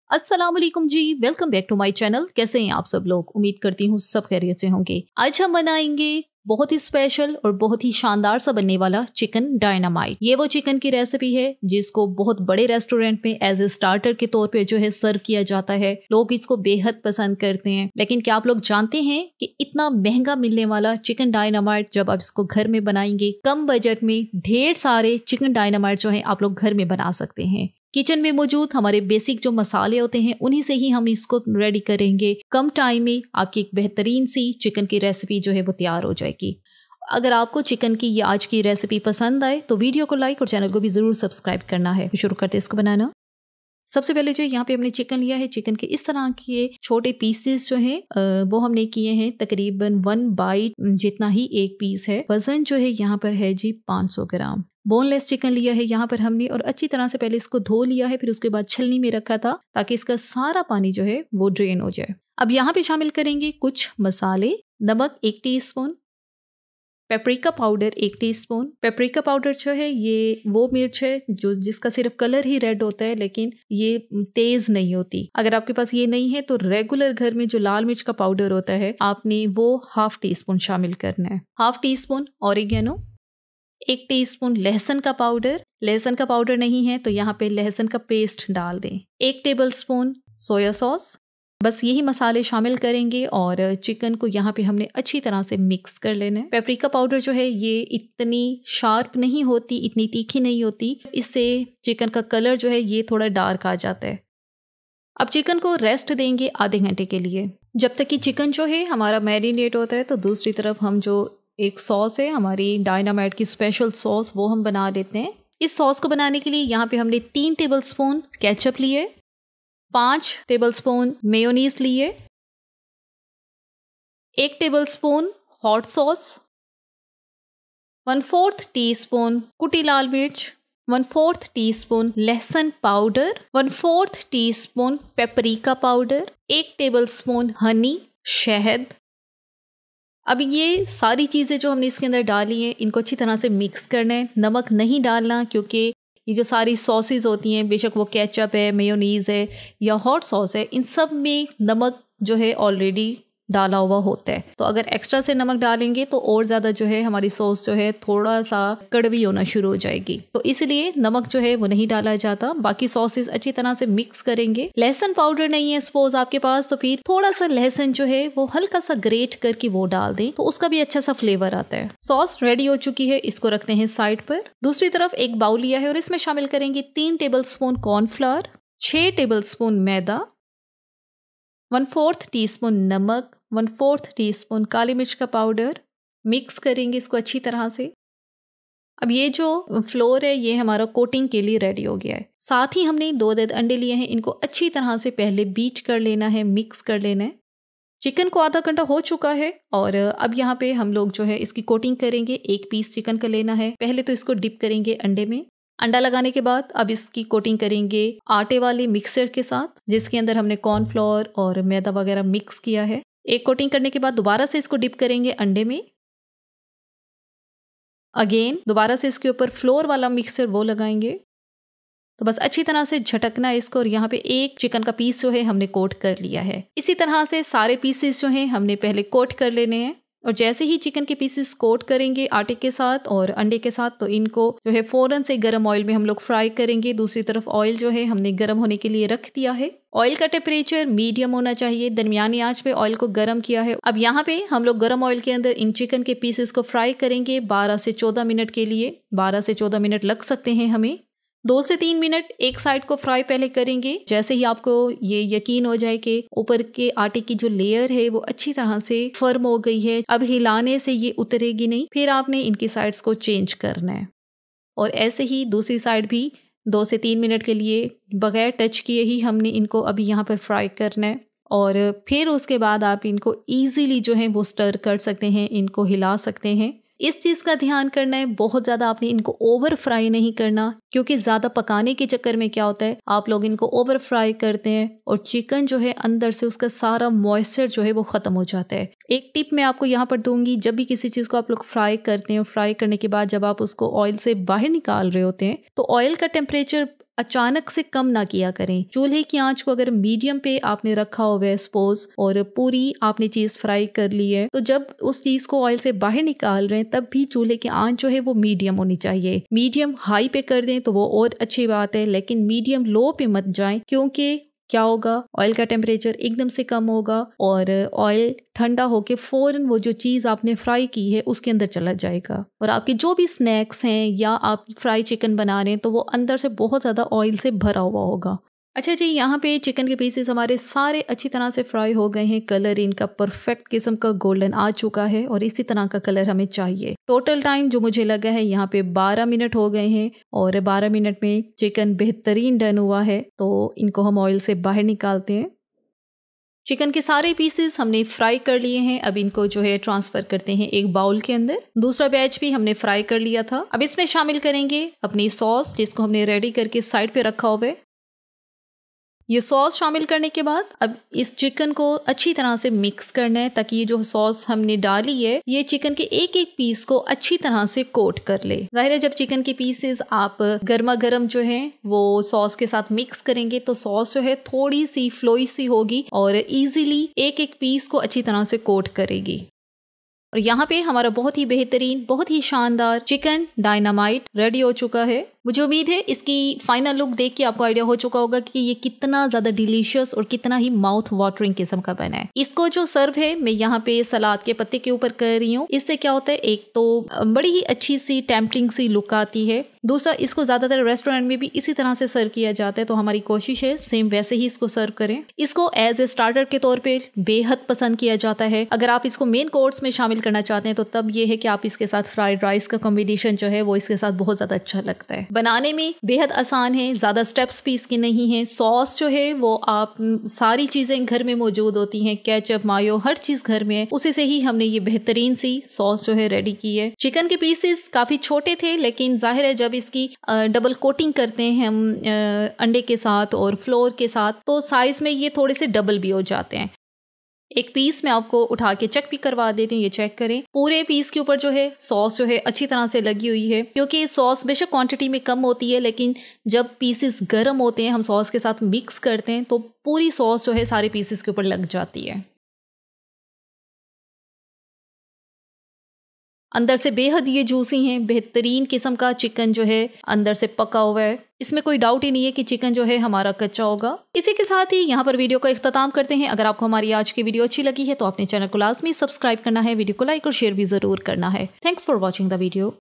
अस्सलाम वालेकुम जी, welcome back to my channel. कैसे हैं आप सब लोग? उम्मीद करती हूँ सब खैरियत से होंगे। आज हम बनाएंगे बहुत ही स्पेशल और बहुत ही शानदार सा बनने वाला चिकन डायनामाइट। ये वो चिकन की रेसिपी है जिसको बहुत बड़े रेस्टोरेंट में एज ए स्टार्टर के तौर पे जो है सर्व किया जाता है। लोग इसको बेहद पसंद करते हैं। लेकिन क्या आप लोग जानते हैं कि इतना महंगा मिलने वाला चिकन डायनामाइट जब आप इसको घर में बनाएंगे कम बजट में ढेर सारे चिकन डायनामाइट जो है आप लोग घर में बना सकते हैं। किचन में मौजूद हमारे बेसिक जो मसाले होते हैं उन्हीं से ही हम इसको रेडी करेंगे। कम टाइम में आपकी एक बेहतरीन सी चिकन की रेसिपी जो है वो तैयार हो जाएगी। अगर आपको चिकन की ये आज की रेसिपी पसंद आए तो वीडियो को लाइक और चैनल को भी जरूर सब्सक्राइब करना है। शुरू करते हैं इसको बनाना। सबसे पहले जो यहाँ पे हमने चिकन लिया है, चिकन के इस तरह के छोटे पीसेस जो हैं वो हमने किए हैं तकरीबन 1 बाइट जितना ही एक पीस है। वजन जो है यहाँ पर है जी 500 ग्राम। बोनलेस चिकन लिया है यहाँ पर हमने और अच्छी तरह से पहले इसको धो लिया है, फिर उसके बाद छलनी में रखा था ताकि इसका सारा पानी जो है वो ड्रेन हो जाए। अब यहाँ पे शामिल करेंगे कुछ मसाले। नमक 1 teaspoon, paprika powder 1 teaspoon. Paprika powder जो है ये वो मिर्च है जो जिसका सिर्फ कलर ही रेड होता है लेकिन ये तेज नहीं होती। अगर आपके पास ये नहीं है तो रेगुलर घर में जो लाल मिर्च का पाउडर होता है आपने वो 1/2 टीस्पून शामिल करना है। 1/2 टीस्पून ऑरिगेनो, 1 टीस्पून लहसुन का पाउडर। लहसुन का पाउडर नहीं है तो यहाँ पे लहसुन का पेस्ट डाल दें। 1 टेबलस्पून सोया सॉस। बस यही मसाले शामिल करेंगे और चिकन को यहाँ पे हमने अच्छी तरह से मिक्स कर लेना है। पेपरिका पाउडर जो है ये इतनी शार्प नहीं होती, इतनी तीखी नहीं होती, इससे चिकन का कलर जो है ये थोड़ा डार्क आ जाता है। अब चिकन को रेस्ट देंगे आधे घंटे के लिए। जब तक कि चिकन जो है हमारा मैरिनेट होता है तो दूसरी तरफ हम जो एक सॉस है हमारी डायनामाइट की स्पेशल सॉस वो हम बना लेते हैं। इस सॉस को बनाने के लिए यहाँ पे हमने 3 टेबलस्पून केचप लिए, 5 टेबलस्पून मेयोनीज लिए, 1 टेबलस्पून हॉट सॉस, 1/4 टीस्पून कुटी लाल मिर्च, 1/4 टीस्पून लहसुन powder, 1/4 teaspoon paprika powder, 1 tablespoon Honey शहद। अब ये सारी चीज़ें जो हमने इसके अंदर डाली हैं इनको अच्छी तरह से मिक्स करना है। नमक नहीं डालना क्योंकि ये जो सारी सॉसेज होती हैं, बेशक वो केचप है, मेयोनीज़ है या हॉट सॉस है, इन सब में नमक जो है ऑलरेडी डाला हुआ होता है। तो अगर एक्स्ट्रा से नमक डालेंगे तो और ज़्यादा जो है हमारी सॉस जो है थोड़ा सा कड़वी होना शुरू हो जाएगी। तो इसलिए नमक जो है वो नहीं डाला जाता। बाकी सॉसेज अच्छी तरह से मिक्स करेंगे। लहसुन पाउडर नहीं है सपोज आपके पास तो फिर थोड़ा सा लहसुन जो है वो हल्का सा ग्रेट करके वो डाल दें तो उसका भी अच्छा सा फ्लेवर आता है। सॉस रेडी हो चुकी है, इसको रखते हैं साइड पर। दूसरी तरफ एक बाउल लिया है और इसमें शामिल करेंगे 3 टेबलस्पून कॉर्नफ्लावर, 6 टेबलस्पून मैदा, 1/4 टीस्पून नमक, 1/4 टीस्पून काली मिर्च का पाउडर। मिक्स करेंगे इसको अच्छी तरह से। अब ये जो फ्लोर है ये हमारा कोटिंग के लिए रेडी हो गया है। साथ ही हमने 2 अंडे लिए हैं, इनको अच्छी तरह से पहले बीट कर लेना है, मिक्स कर लेना है। चिकन को आधा घंटा हो चुका है और अब यहाँ पे हम लोग जो है इसकी कोटिंग करेंगे। 1 पीस चिकन का लेना है। पहले तो इसको डिप करेंगे अंडे में। अंडा लगाने के बाद अब इसकी कोटिंग करेंगे आटे वाले मिक्सर के साथ जिसके अंदर हमने कॉर्नफ्लोर और मैदा वगैरह मिक्स किया है। एक कोटिंग करने के बाद दोबारा से इसको डिप करेंगे अंडे में। अगेन दोबारा से इसके ऊपर फ्लोर वाला मिक्सर वो लगाएंगे। तो बस अच्छी तरह से झटकना है इसको और यहाँ पे एक चिकन का पीस जो है हमने कोट कर लिया है। इसी तरह से सारे पीसेस जो हैं हमने पहले कोट कर लेने हैं और जैसे ही चिकन के पीसेस कोट करेंगे आटे के साथ और अंडे के साथ तो इनको जो है फौरन से गर्म ऑयल में हम लोग फ्राई करेंगे। दूसरी तरफ ऑयल जो है हमने गर्म होने के लिए रख दिया है। ऑयल का टेम्परेचर मीडियम होना चाहिए, दरमियानी आंच पे ऑयल को गर्म किया है। अब यहाँ पे हम लोग गर्म ऑयल के अंदर इन चिकन के पीसेस को फ्राई करेंगे 12 से 14 मिनट के लिए। 12 से 14 मिनट लग सकते हैं हमें। 2 से 3 मिनट एक साइड को फ्राई पहले करेंगे। जैसे ही आपको ये यकीन हो जाए कि ऊपर के आटे की जो लेयर है वो अच्छी तरह से फर्म हो गई है, अब हिलाने से ये उतरेगी नहीं, फिर आपने इनकी साइड्स को चेंज करना है और ऐसे ही दूसरी साइड भी 2 से 3 मिनट के लिए बगैर टच किए ही हमने इनको अभी यहाँ पर फ्राई करना है और फिर उसके बाद आप इनको ईजीली जो है वो स्टर कर सकते हैं, इनको हिला सकते हैं। इस चीज़ का ध्यान करना है बहुत ज़्यादा आपने इनको ओवर फ्राई नहीं करना क्योंकि ज़्यादा पकाने के चक्कर में क्या होता है आप लोग इनको ओवर फ्राई करते हैं और चिकन जो है अंदर से उसका सारा मॉइस्चर जो है वो ख़त्म हो जाता है। एक टिप मैं आपको यहाँ पर दूंगी, जब भी किसी चीज़ को आप लोग फ्राई करते हैं, फ्राई करने के बाद जब आप उसको ऑयल से बाहर निकाल रहे होते हैं तो ऑयल का टेम्परेचर अचानक से कम ना किया करें। चूल्हे की आंच को अगर मीडियम पे आपने रखा हुआ है सपोज, और पूरी आपने चीज फ्राई कर ली है, तो जब उस चीज को ऑयल से बाहर निकाल रहे हैं तब भी चूल्हे की आंच जो है वो मीडियम होनी चाहिए। मीडियम हाई पे कर दें तो वो और अच्छी बात है, लेकिन मीडियम लो पे मत जाएं, क्योंकि क्या होगा, ऑयल का टेम्परेचर एकदम से कम होगा और ऑयल ठंडा होके फौरन वो जो चीज़ आपने फ्राई की है उसके अंदर चला जाएगा, और आपके जो भी स्नैक्स हैं या आप फ्राई चिकन बना रहे हैं तो वो अंदर से बहुत ज़्यादा ऑयल से भरा हुआ होगा। अच्छा जी, यहाँ पे चिकन के पीसेस हमारे सारे अच्छी तरह से फ्राई हो गए हैं। कलर इनका परफेक्ट किस्म का गोल्डन आ चुका है और इसी तरह का कलर हमें चाहिए। टोटल टाइम जो मुझे लगा है यहाँ पे 12 मिनट हो गए हैं और 12 मिनट में चिकन बेहतरीन डन हुआ है। तो इनको हम ऑयल से बाहर निकालते हैं। चिकन के सारे पीसेस हमने फ्राई कर लिए हैं। अब इनको जो है ट्रांसफर करते हैं एक बाउल के अंदर। दूसरा बैच भी हमने फ्राई कर लिया था। अब इसमें शामिल करेंगे अपनी सॉस, जिसको हमने रेडी करके साइड पे रखा हुआ है। ये सॉस शामिल करने के बाद अब इस चिकन को अच्छी तरह से मिक्स करना है, ताकि ये जो सॉस हमने डाली है ये चिकन के एक एक पीस को अच्छी तरह से कोट कर ले। जाहिर है जब चिकन के पीसेस आप गर्मा गर्म जो है वो सॉस के साथ मिक्स करेंगे तो सॉस जो है थोड़ी सी फ्लोई सी होगी और इजीली एक एक पीस को अच्छी तरह से कोट करेगी। और यहाँ पे हमारा बहुत ही बेहतरीन, बहुत ही शानदार चिकन डायनामाइट रेडी हो चुका है। मुझे उम्मीद है इसकी फाइनल लुक देख के आपको आइडिया हो चुका होगा कि ये कितना ज़्यादा डिलीशियस और कितना ही माउथ वाटरिंग किस्म का बना है। इसको जो सर्व है मैं यहाँ पे सलाद के पत्ते के ऊपर कर रही हूँ। इससे क्या होता है, एक तो बड़ी ही अच्छी सी टेम्पटिंग सी लुक आती है, दूसरा इसको ज़्यादातर रेस्टोरेंट में भी इसी तरह से सर्व किया जाता है, तो हमारी कोशिश है सेम वैसे ही इसको सर्व करें। इसको एज ए स्टार्टर के तौर पर बेहद पसंद किया जाता है। अगर आप इसको मेन कोर्स में शामिल करना चाहते हैं तो तब ये है कि आप इसके साथ फ्राइड राइस का कॉम्बिनेशन जो है वो इसके साथ बहुत ज़्यादा अच्छा लगता है। बनाने में बेहद आसान है, ज़्यादा स्टेप्स भी इसके नहीं है। सॉस जो है वो आप सारी चीज़ें घर में मौजूद होती हैं, केचप, मायो, हर चीज़ घर में है, उसी से ही हमने ये बेहतरीन सी सॉस जो है रेडी की है। चिकन के पीसेस काफ़ी छोटे थे, लेकिन जाहिर है जब इसकी डबल कोटिंग करते हैं हम अंडे के साथ और फ्लोर के साथ, तो साइज़ में ये थोड़े से डबल भी हो जाते हैं। एक पीस में आपको उठा के चेक भी करवा देते हैं, ये चेक करें पूरे पीस के ऊपर जो है सॉस जो है अच्छी तरह से लगी हुई है, क्योंकि सॉस बेशक क्वांटिटी में कम होती है, लेकिन जब पीसेस गर्म होते हैं हम सॉस के साथ मिक्स करते हैं तो पूरी सॉस जो है सारे पीसेस के ऊपर लग जाती है। अंदर से बेहद ये जूसी हैं, बेहतरीन किस्म का चिकन जो है अंदर से पका हुआ है। इसमें कोई डाउट ही नहीं है कि चिकन जो है हमारा कच्चा होगा। इसी के साथ ही यहाँ पर वीडियो का इख्तिताम करते हैं। अगर आपको हमारी आज की वीडियो अच्छी लगी है तो अपने चैनल को लाजमी सब्सक्राइब करना है, वीडियो को लाइक और शेयर भी जरूर करना है। Thanks for watching the video.